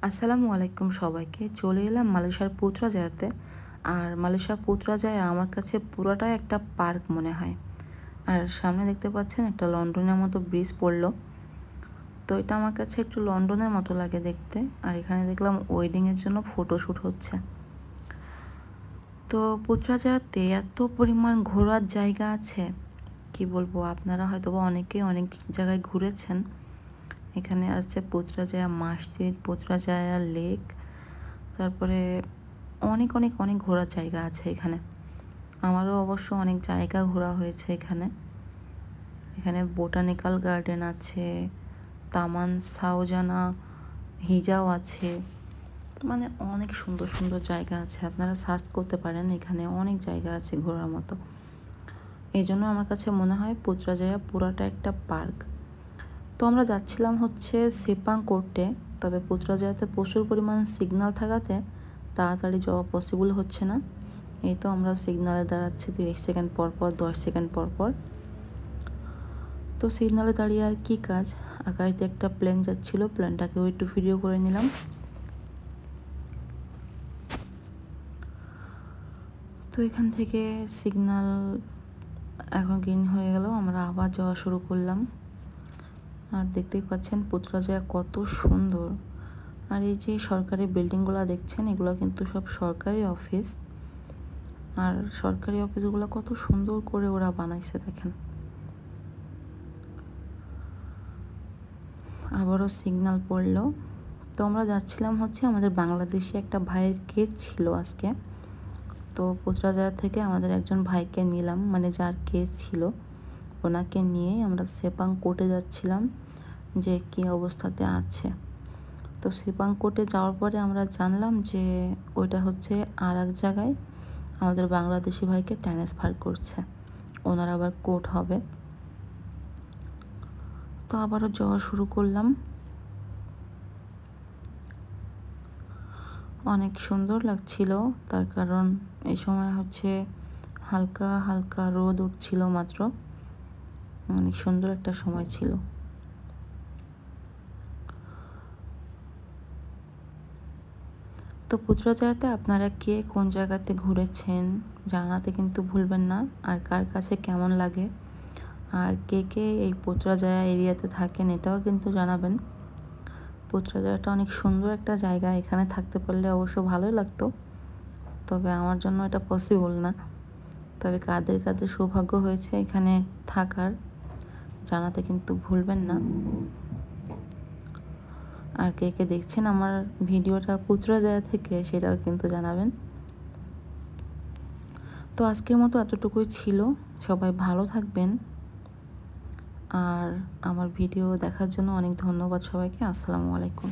আসসালামু আলাইকুম সবাইকে। চলে এলাম মালয়েশিয়ার পুত্রাজায়াতে। আর মালয়েশিয়ার পুত্রাজায়া আমার কাছে পুরোটাই একটা পার্ক মনে হয়। আর সামনে দেখতে পাচ্ছেন একটা লন্ডনের মতো ব্রিজ পড়লো। তো এটা আমার কাছে একটু লন্ডনের মতো লাগে দেখতে। আর এখানে দেখলাম ওয়েডিংয়ের জন্য ফটোশ্যুট হচ্ছে। তো পুত্রাজায়াতে এত পরিমাণ ঘোরার জায়গা আছে, কি বলবো, আপনারা হয়তো অনেকেই অনেক জায়গায় ঘুরেছেন। এখানে আছে পুত্রাজায়া মসজিদ, পুত্রাজায়া লেক, তারপরে অনেক অনেক অনেক ঘোরার জায়গা আছে এখানে। আমারও অবশ্য অনেক জায়গা ঘোরা হয়েছে এখানে। এখানে বোটানিক্যাল গার্ডেন আছে, তামান সাওজানা হিজাও আছে, মানে অনেক সুন্দর সুন্দর জায়গা আছে। আপনারা সার্চ করতে পারেন, এখানে অনেক জায়গা আছে ঘোরার মতো। এই জন্য আমার কাছে মনে হয় পুত্রাজায়া পুরাটা একটা পার্ক। তো আমরা যাচ্ছিলাম হচ্ছে সেপাং করতে, তবে পুত্রাজায়াতে প্রচুর পরিমাণ সিগন্যাল থাকাতে তাড়াতাড়ি যাওয়া পসিবল হচ্ছে না। এই তো আমরা সিগনালে দাঁড়াচ্ছি 30 সেকেন্ড পর পর, 10 সেকেন্ড পর পর। তো সিগনালে দাঁড়িয়ে আর কি কাজ, আকাশ দিয়ে একটা প্লেন যাচ্ছিলো, প্লেনটাকেও একটু ভিডিও করে নিলাম। তো এখান থেকে সিগনাল এখন গ্রিন হয়ে গেল, আমরা আবার যাওয়া শুরু করলাম। আর দেখতেই পাচ্ছেন পুত্রাজায়া কত সুন্দর। আর এই যে সরকারি বিল্ডিংগুলো দেখছেন, এগুলো কিন্তু সব সরকারি অফিস। আর সরকারি অফিসগুলো কত সুন্দর করে ওরা বানাইছে দেখেন। আবারও সিগন্যাল পড়লো। তো আমরা যাচ্ছিলাম হচ্ছে, আমাদের বাংলাদেশি একটা ভাইয়ের কেস ছিল আজকে। তো পুত্রাজায়া থেকে আমাদের একজন ভাইকে নিলাম, মানে যার কেস ছিল ওনাকে নিয়ে আমরা সেপাং কোর্টে যাচ্ছিলাম যে কী অবস্থাতে আছে। তো সেপাং কোর্টে যাওয়ার পরে আমরা জানলাম যে ওইটা হচ্ছে আর এক জায়গায় আমাদের বাংলাদেশি ভাইকে ট্রান্সফার করছে, ওনার আবার কোর্ট হবে। তো আবারও যাওয়া শুরু করলাম। অনেক সুন্দর লাগছিল, তার কারণ এই সময় হচ্ছে হালকা হালকা রোদ উঠছিল মাত্র। অনেক সুন্দর একটা সময় ছিল। তো পুত্রাজায়াতে আপনারা কে কোন জায়গাতে ঘুরেছেন জানাতে কিন্তু ভুলবেন না, আর কার কাছে কেমন লাগে, আর কে কে এই পুত্রাজায়া এরিয়াতে থাকেন এটাও কিন্তু জানাবেন। পুত্রাজায়াটা অনেক সুন্দর একটা জায়গা, এখানে থাকতে পারলে অবশ্য ভালোই লাগতো, তবে আমার জন্য এটা পসিবল না। তবে কাদের কাদের সৌভাগ্য হয়েছে এখানে থাকার জানাতে কিন্তু ভুলবেন না। আর কে কে দেখছেন আমার ভিডিওটা পুত্রাজায়া থেকে সেটাও কিন্তু জানাবেন। তো আজকের মতো এতটুকুই ছিল, সবাই ভালো থাকবেন। আর আমার ভিডিও দেখার জন্য অনেক ধন্যবাদ সবাইকে। আসসালামু আলাইকুম।